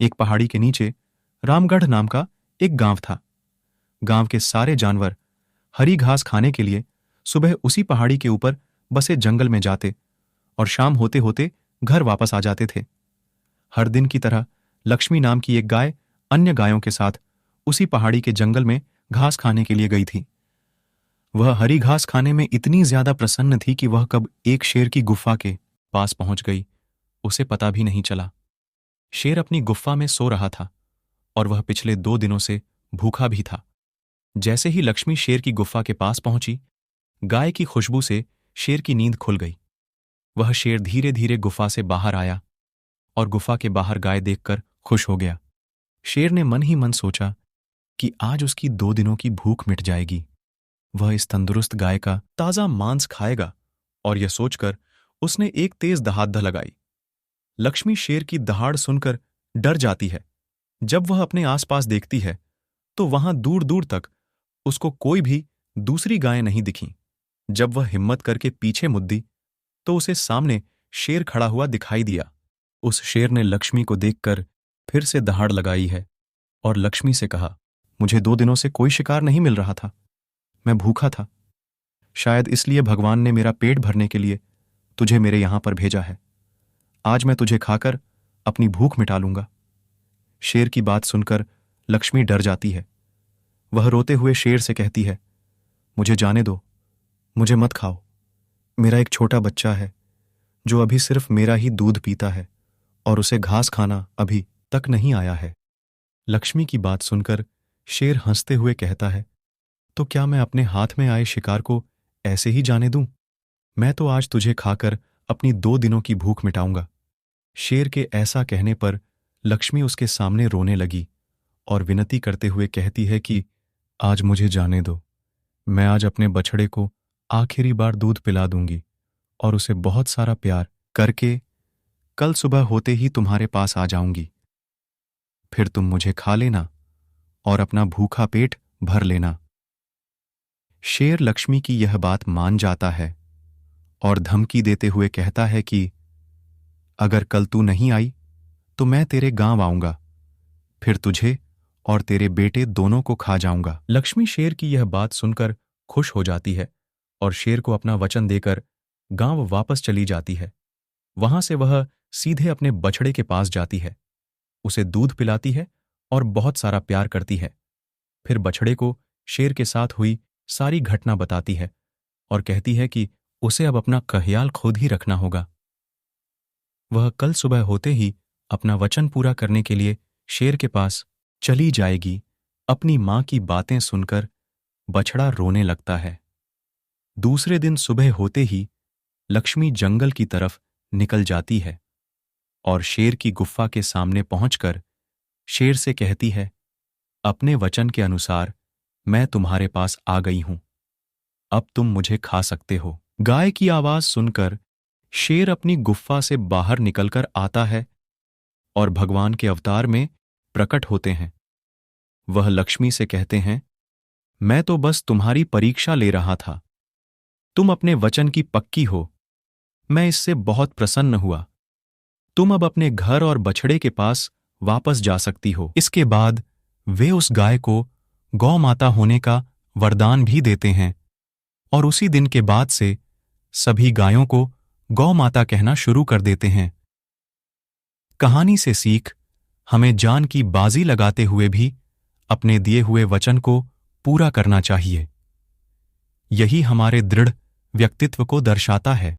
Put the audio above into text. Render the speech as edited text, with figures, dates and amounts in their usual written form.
एक पहाड़ी के नीचे रामगढ़ नाम का एक गांव था। गांव के सारे जानवर हरी घास खाने के लिए सुबह उसी पहाड़ी के ऊपर बसे जंगल में जाते और शाम होते होते घर वापस आ जाते थे। हर दिन की तरह लक्ष्मी नाम की एक गाय अन्य गायों के साथ उसी पहाड़ी के जंगल में घास खाने के लिए गई थी। वह हरी घास खाने में इतनी ज्यादा प्रसन्न थी कि वह कब एक शेर की गुफा के पास पहुंच गई, उसे पता भी नहीं चला। शेर अपनी गुफा में सो रहा था और वह पिछले 2 दिनों से भूखा भी था। जैसे ही लक्ष्मी शेर की गुफा के पास पहुंची, गाय की खुशबू से शेर की नींद खुल गई। वह शेर धीरे धीरे गुफा से बाहर आया और गुफा के बाहर गाय देखकर खुश हो गया। शेर ने मन ही मन सोचा कि आज उसकी 2 दिनों की भूख मिट जाएगी। वह इस तंदुरुस्त गाय का ताजा मांस खाएगा और यह सोचकर उसने एक तेज दहाड़ लगाई। लक्ष्मी शेर की दहाड़ सुनकर डर जाती है। जब वह अपने आसपास देखती है तो वहां दूर दूर तक उसको कोई भी दूसरी गाय नहीं दिखी। जब वह हिम्मत करके पीछे मुद्दी तो उसे सामने शेर खड़ा हुआ दिखाई दिया। उस शेर ने लक्ष्मी को देखकर फिर से दहाड़ लगाई है और लक्ष्मी से कहा, मुझे 2 दिनों से कोई शिकार नहीं मिल रहा था। मैं भूखा था। शायद इसलिए भगवान ने मेरा पेट भरने के लिए तुझे मेरे यहां पर भेजा है। आज मैं तुझे खाकर अपनी भूख मिटा लूंगा। शेर की बात सुनकर लक्ष्मी डर जाती है। वह रोते हुए शेर से कहती है, मुझे जाने दो, मुझे मत खाओ। मेरा एक छोटा बच्चा है जो अभी सिर्फ मेरा ही दूध पीता है और उसे घास खाना अभी तक नहीं आया है। लक्ष्मी की बात सुनकर शेर हंसते हुए कहता है, तो क्या मैं अपने हाथ में आए शिकार को ऐसे ही जाने दूं? मैं तो आज तुझे खाकर अपनी 2 दिनों की भूख मिटाऊंगा। शेर के ऐसा कहने पर लक्ष्मी उसके सामने रोने लगी और विनती करते हुए कहती है कि आज मुझे जाने दो। मैं आज अपने बछड़े को आखिरी बार दूध पिला दूंगी और उसे बहुत सारा प्यार करके कल सुबह होते ही तुम्हारे पास आ जाऊंगी। फिर तुम मुझे खा लेना और अपना भूखा पेट भर लेना। शेर लक्ष्मी की यह बात मान जाता है और धमकी देते हुए कहता है कि अगर कल तू नहीं आई तो मैं तेरे गांव आऊंगा, फिर तुझे और तेरे बेटे दोनों को खा जाऊंगा। लक्ष्मी शेर की यह बात सुनकर खुश हो जाती है और शेर को अपना वचन देकर गांव वापस चली जाती है। वहां से वह सीधे अपने बछड़े के पास जाती है, उसे दूध पिलाती है और बहुत सारा प्यार करती है। फिर बछड़े को शेर के साथ हुई सारी घटना बताती है और कहती है कि उसे अब अपना ख्याल खुद ही रखना होगा। वह कल सुबह होते ही अपना वचन पूरा करने के लिए शेर के पास चली जाएगी। अपनी मां की बातें सुनकर बछड़ा रोने लगता है। दूसरे दिन सुबह होते ही लक्ष्मी जंगल की तरफ निकल जाती है और शेर की गुफा के सामने पहुंचकर शेर से कहती है, अपने वचन के अनुसार मैं तुम्हारे पास आ गई हूं, अब तुम मुझे खा सकते हो। गाय की आवाज सुनकर शेर अपनी गुफा से बाहर निकलकर आता है और भगवान के अवतार में प्रकट होते हैं। वह लक्ष्मी से कहते हैं, मैं तो बस तुम्हारी परीक्षा ले रहा था। तुम अपने वचन की पक्की हो। मैं इससे बहुत प्रसन्न हुआ। तुम अब अपने घर और बछड़े के पास वापस जा सकती हो। इसके बाद वे उस गाय को गौ माता होने का वरदान भी देते हैं और उसी दिन के बाद से सभी गायों को गौ माता कहना शुरू कर देते हैं। कहानी से सीख, हमें जान की बाजी लगाते हुए भी अपने दिए हुए वचन को पूरा करना चाहिए। यही हमारे दृढ़ व्यक्तित्व को दर्शाता है।